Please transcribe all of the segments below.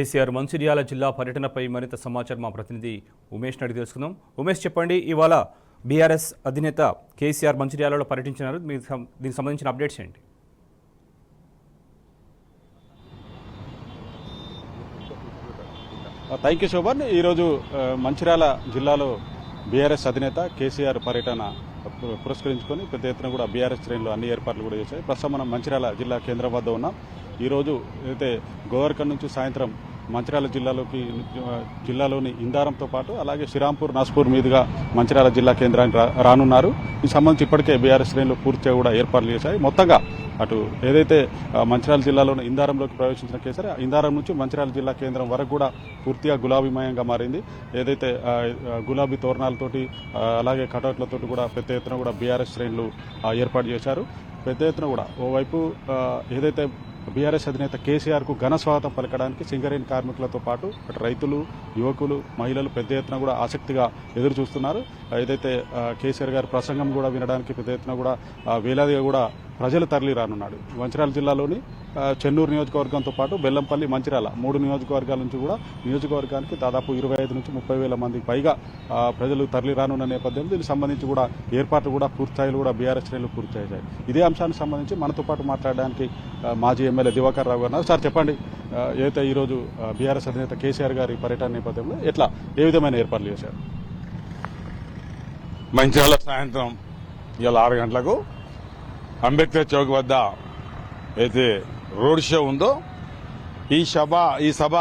కేసీఆర్ మంచిర్యాల జిల్లా పర్యటనపై మరింత సమాచారం మా ప్రతినిధి ఉమేష్ అడిగి తెలుసుకుందాం. ఉమేష్, చెప్పండి, ఇవాళ బీఆర్ఎస్ అధినేత కేసీఆర్ మంచిర్యాలలో పర్యటించినారు. దీనికి సంబంధించిన అప్డేట్స్ ఏంటి? Thank you Shobhan. ఈరోజు మంచిర్యాల జిల్లాలో బీఆర్ఎస్ అధినేత కేసీఆర్ పర్యటన పురస్కరించుకొని పెద్ద ఎత్తున కూడా బీఆర్ఎస్ శ్రేణులు అన్ని ఏర్పాట్లు కూడా చేశాయి. ప్రస్తుతం మనం మంచిర్యాల జిల్లా కేంద్రం వద్ద ఉన్నాం. ఈరోజు అయితే గోవర్కన్ నుంచి సాయంత్రం మంచిర్యాల జిల్లాలోని ఇందారంతో పాటు అలాగే శ్రీరాంపూర్ నాస్పూర్ మీదుగా మంచిర్యాల జిల్లా కేంద్రానికి రానున్నారు. ఈ సంబంధించి ఇప్పటికే బీఆర్ఎస్ శ్రేణులు పూర్తిగా కూడా ఏర్పాట్లు చేశాయి. మొత్తంగా అటు ఏదైతే మంచిర్యాల జిల్లాలోని ఇందారంలోకి ప్రవేశించిన కేసీఆర్ ఇందారం నుంచి మంచిర్యాల జిల్లా కేంద్రం వరకు కూడా పూర్తిగా గులాబీమయంగా మారింది. ఏదైతే గులాబీ తోరణాలతోటి అలాగే కటౌట్లతోటి కూడా పెద్ద ఎత్తున కూడా బీఆర్ఎస్ శ్రేణులు ఏర్పాటు చేశారు. పెద్ద ఎత్తున కూడా ఓవైపు ఏదైతే బీఆర్ఎస్ అధినేత కేసీఆర్ కు ఘన స్వాగతం పలకడానికి సింగరేణి కార్మికులతో పాటు అటు రైతులు, యువకులు, మహిళలు పెద్ద ఎత్తున కూడా ఆసక్తిగా ఎదురు చూస్తున్నారు. ఏదైతే కేసీఆర్ గారి ప్రసంగం కూడా వినడానికి పెద్ద ఎత్తున కూడా వేలాదిగా కూడా ప్రజలు తరలి రానున్నాడు. మంచిర్యాల జిల్లాలోని చెన్నూరు నియోజకవర్గంతో పాటు బెల్లంపల్లి, మంచిర్యాల 3 నియోజకవర్గాల నుంచి కూడా నియోజకవర్గానికి దాదాపు 25 నుంచి 30,000 మందికి పైగా ప్రజలు తరలి రానున్న నేపథ్యంలో దీనికి సంబంధించి కూడా ఏర్పాట్లు కూడా పూర్తిస్థాయిలో కూడా బీఆర్ఎస్ శ్రేణులు పూర్తి చేశాయి. ఇదే అంశానికి సంబంధించి మనతో పాటు మాట్లాడడానికి మాజీ ఎమ్మెల్యే దివాకర్ రావు గారు. సార్, చెప్పండి, ఏదైతే ఈరోజు బీఆర్ఎస్ అధినేత కేసీఆర్ గారి పర్యటన నేపథ్యంలో ఏ విధమైన ఏర్పాట్లు చేశారు? మంచిర్యాల సాయంత్రం ఇవాళ 6 గంటలకు అంబేద్కర్ చౌక్ వద్ద అయితే రోడ్ షో ఉందో ఈ సభ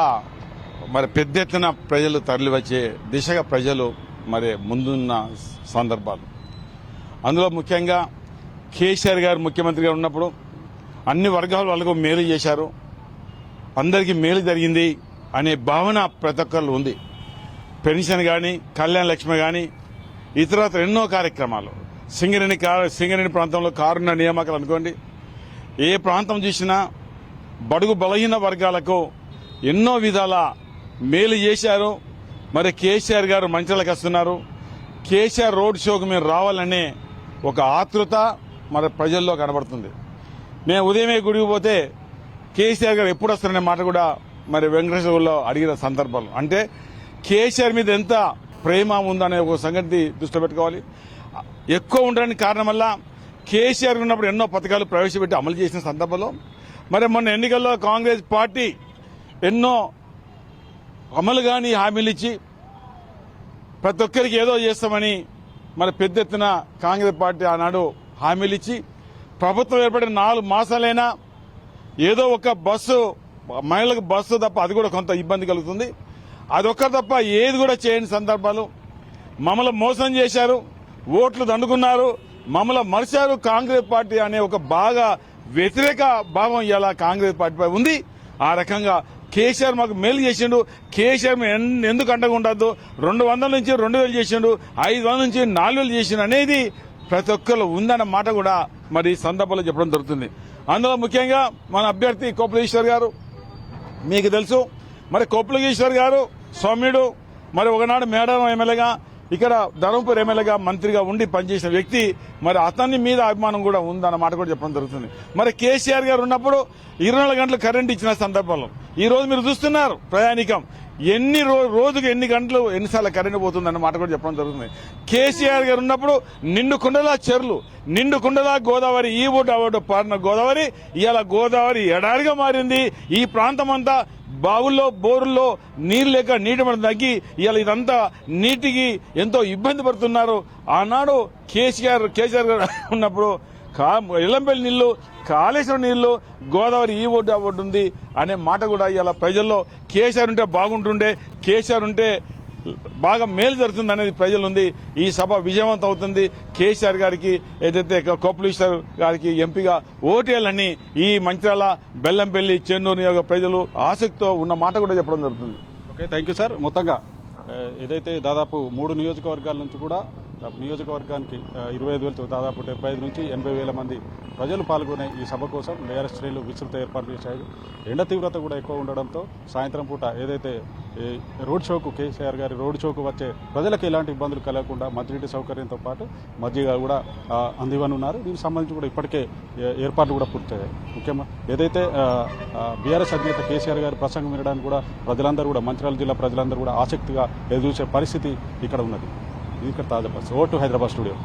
మరి పెద్ద ఎత్తున ప్రజలు తరలి వచ్చే దిశగా ప్రజలు మరి ముందున్న సందర్భాలు. అందులో ముఖ్యంగా కేసీఆర్ గారు ముఖ్యమంత్రిగా ఉన్నప్పుడు అన్ని వర్గాల వాళ్ళకు మేలు చేశారు, అందరికీ మేలు జరిగింది అనే భావన ప్రతి ఒక్కళ్ళు ఉంది. పెన్షన్ కానీ, కళ్యాణ లక్ష్మి కానీ, ఇతర ఎన్నో కార్యక్రమాలు, సింగరేణి ప్రాంతంలో కారుణ్య నియామకాలు అనుకోండి, ఏ ప్రాంతం చూసినా బడుగు బలహీన వర్గాలకు ఎన్నో విధాల మేలు చేశారు. మరి కేసీఆర్ గారు మంచిర్యాలకు వస్తున్నారు, కేసీఆర్ రోడ్ షోకు మేము రావాలనే ఒక ఆతృత మరి ప్రజల్లో కనబడుతుంది. మేము ఉదయమే గుడికి పోతే కేసీఆర్ గారు ఎప్పుడు వస్తారనే మాట కూడా మరి వెంకటేశ్వర్లో అడిగిన సందర్భాలు. అంటే కేసీఆర్ మీద ఎంత ప్రేమ ఉందనే ఒక సంగతి దృష్టిలో పెట్టుకోవాలి. ఎక్కువ ఉండడానికి కారణం వల్ల కేసీఆర్ ఉన్నప్పుడు ఎన్నో పథకాలు ప్రవేశపెట్టి అమలు చేసిన సందర్భంలో మరి మొన్న ఎన్నికల్లో కాంగ్రెస్ పార్టీ ఎన్నో అమలు కాని హామీలు ఇచ్చి ప్రతి ఒక్కరికి ఏదో చేస్తామని మరి పెద్ద ఎత్తున కాంగ్రెస్ పార్టీ ఆనాడు హామీలు ఇచ్చి ప్రభుత్వం ఏర్పడిన 4 మాసాలైనా ఏదో ఒక బస్సు, మహిళలకు బస్సు తప్ప అది కూడా కొంత ఇబ్బంది కలుగుతుంది. అదొక్కరు తప్ప ఏది కూడా చేయని సందర్భాలు. మమ్మల్ని మోసం చేశారు, ఓట్లు దండుకున్నారు, మమ్మల్ని మరిచారు. కాంగ్రెస్ పార్టీ అనే ఒక బాగా వ్యతిరేక భావం ఇలా కాంగ్రెస్ పార్టీపై ఉంది. ఆ రకంగా కేసీఆర్ మాకు మేలు చేసిండు, కేసీఆర్ ఎందుకు అండగా ఉండద్దు, 200 నుంచి 2,000 చేసిండు, 500 నుంచి 4,000 చేసిండు అనేది ప్రతి ఒక్కరు ఉందన్న మాట కూడా మరి ఈ సందర్భంలో చెప్పడం జరుగుతుంది. అందులో ముఖ్యంగా మన అభ్యర్థి కొప్పుల గారు మీకు తెలుసు. మరి కొప్పుల గారు సౌమ్యుడు, మరి ఒకనాడు మేడారం ఎమ్మెల్యేగా, ఇక్కడ ధర్మపూర్ ఎమ్మెల్యేగా, మంత్రిగా ఉండి పనిచేసిన వ్యక్తి. మరి అతని మీద అభిమానం కూడా ఉందన్న మాట కూడా చెప్పడం జరుగుతుంది. మరి కేసీఆర్ గారు ఉన్నప్పుడు 24 గంటలు కరెంట్ ఇచ్చిన సందర్భంలో ఈ రోజు మీరు చూస్తున్నారు ప్రయాణికం రోజుకు ఎన్ని గంటలు ఎన్నిసార్లు కరెంట్ పోతుందన్న మాట కూడా చెప్పడం జరుగుతుంది. కేసీఆర్ గారు ఉన్నప్పుడు నిండు కుండలా చెరువులు, నిండు కుండలా గోదావరి, ఈ ఓటు ఆ ఓటు పారిన గోదావరి ఇవాళ గోదావరి ఎడారిగా మారింది. ఈ ప్రాంతం అంతా బావుల్లో, బోరుల్లో నీరు లేక నీటి మట్టం తగ్గి ఇవాళ ఇదంతా నీటికి ఎంతో ఇబ్బంది పడుతున్నారు. ఆనాడు కేసీఆర్ గారు ఉన్నప్పుడు ఎల్లంపల్లి నీళ్లు, కాళేశ్వరం నీళ్లు, గోదావరి ఈ ఓటు ఆ ఓటు ఉంది అనే మాట కూడా ఇవాళ ప్రజల్లో కేసీఆర్ ఉంటే బాగుంటుండే, కేసీఆర్ ఉంటే బాగా మేలు జరుగుతుంది అనేది ప్రజలు ఉంది. ఈ సభ విజయవంతం అవుతుంది. కేసీఆర్ గారికి ఏదైతే కొప్పుల గారికి ఎంపీగా ఓటేయాలని ఈ మంచిర్యాల, బెల్లంపల్లి, చెన్నూరు నియోజక ప్రజలు ఆసక్తితో ఉన్న మాట కూడా చెప్పడం జరుగుతుంది. Okay, thank you sir. మొత్తంగా ఏదైతే దాదాపు 3 నియోజకవర్గాల నుంచి కూడా నియోజకవర్గానికి 25,000 దాదాపు 75 నుంచి 80,000 మంది ప్రజలు పాల్గొనే ఈ సభ కోసం బీఆర్ఎస్ శ్రేణులు విస్తృత ఏర్పాటు చేశాయి. ఎండ తీవ్రత కూడా ఎక్కువ ఉండడంతో సాయంత్రం పూట ఏదైతే ఈ రోడ్ షోకు కేసీఆర్ గారి రోడ్ షోకు వచ్చే ప్రజలకు ఎలాంటి ఇబ్బందులు కలగకుండా మంచినీటి సౌకర్యంతో పాటు మజ్జిగ కూడా అందివనున్నారు. దీనికి సంబంధించి కూడా ఇప్పటికే ఏర్పాట్లు కూడా పూర్తయ్యాయి. ముఖ్యంగా ఏదైతే బీఆర్ఎస్ అధినేత కేసీఆర్ గారి ప్రసంగం వినడానికి కూడా ప్రజలందరూ కూడా మంచిర్యాల జిల్లా ప్రజలందరూ కూడా ఆసక్తిగా ఎదురుచూసే పరిస్థితి ఇక్కడ ఉన్నది. ఇది ఇక్కడ తాజా పరిస్థితి. Vote Hyderabad studio.